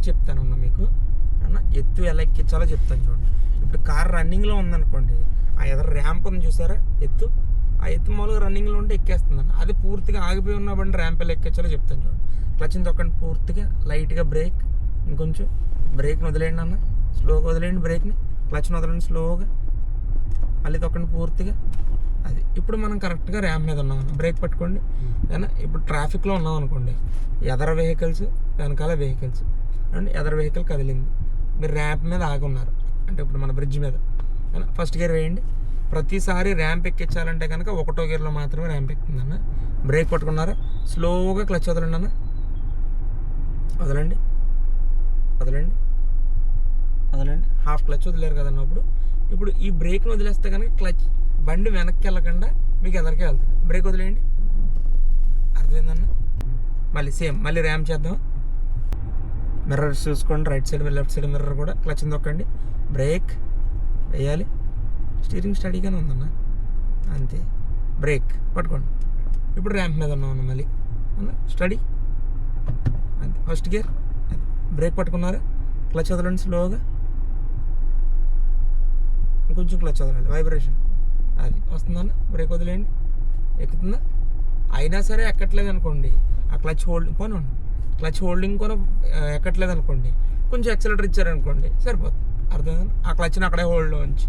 చెప్తానన్నా మీకు అన్న. ఎత్తు ఎలా ఎక్కించాలో చెప్తాను చూడండి. ఇప్పుడు కార్ రన్నింగ్లో ఉందనుకోండి, ఆ ఎదురు ర్యాంప్ ఉంది చూసారా ఎత్తు, ఆ ఎత్తు మామూలుగా రన్నింగ్లో ఉంటే ఎక్కేస్తుందన్న. అది పూర్తిగా ఆగిపోయి ఉన్న బండి ర్యాంప్ ఎలా ఎక్కించాలో చెప్తాను చూడండి. క్లచ్ని తొక్కండి పూర్తిగా, లైట్గా బ్రేక్, ఇంకొంచెం బ్రేక్ని వదిలేయండి అన్న, స్లోగా వదిలేయండి బ్రేక్ని, క్లచ్ని వదలండి స్లోగా, మళ్ళీ తొక్కండి పూర్తిగా. అది ఇప్పుడు మనం కరెక్ట్గా ర్యాంప్ మీద ఉన్నాం అన్న. బ్రేక్ పట్టుకోండి ఏనా. ఇప్పుడు ట్రాఫిక్లో ఉన్నాం అనుకోండి, ఎదర వెహికల్స్ వెనకాల వెహికల్స్ అండ్ ఎదర వెహికల్ కదిలింది, మీరు ర్యాంప్ మీద ఆగి ఉన్నారు అంటే ఇప్పుడు మన బ్రిడ్జ్ మీద ఏనా. ఫస్ట్ గేర్ వేయండి. ప్రతిసారి ర్యాంప్ ఎక్కించాలంటే కనుక ఒకటో గేర్లో మాత్రమే ర్యాంప్ ఎక్కుతుందన్న. బ్రేక్ పట్టుకున్నారా, స్లోగా క్లచ్ వదలండి అన్న, వదలండి వదలండి వదలండి. హాఫ్ క్లచ్ వదిలేరు కదన్న. ఇప్పుడు ఈ బ్రేక్ని వదిలేస్తే కనుక క్లచ్ బండి వెనక్కి వెళ్ళకుండా మీకు ఎదరికే వెళ్తుంది. బ్రేక్ వదిలేయండి, అర్థమైందన్న. మళ్ళీ సేమ్ మళ్ళీ ర్యాంప్ చేద్దాం. మిర్రర్స్ చూసుకోండి, right side left side mirror కూడా. క్లచ్ని తొక్కండి, బ్రేక్ వేయాలి. స్టీరింగ్ స్టడీగానే ఉందన్న, అంతే. బ్రేక్ పట్టుకోండి. ఇప్పుడు ర్యాంప్ మీద ఉన్నామన్న, మళ్ళీ అన్న స్టడీ, అంతే. ఫస్ట్ గేర్, బ్రేక్ పట్టుకున్నారా, క్లచ్ వదలండి స్లోగా, ఇంకొంచెం క్లచ్ వదలండి, వైబ్రేషన్ అది వస్తుందన్న. బ్రేక్ వదిలేయండి, ఎక్కుతుందా. అయినా సరే ఎక్కట్లేదు అనుకోండి, ఆ క్లచ్ హోల్డింగ్ పోనండి, క్లచ్ హోల్డింగ్ కూడా ఎక్కట్లేదు అనుకోండి, కొంచెం యాక్సిలరేటర్ ఇచ్చారనుకోండి సరిపోతుంది. అర్థమైందా. ఆ క్లచ్ని అక్కడే హోల్డ్లో ఉంచి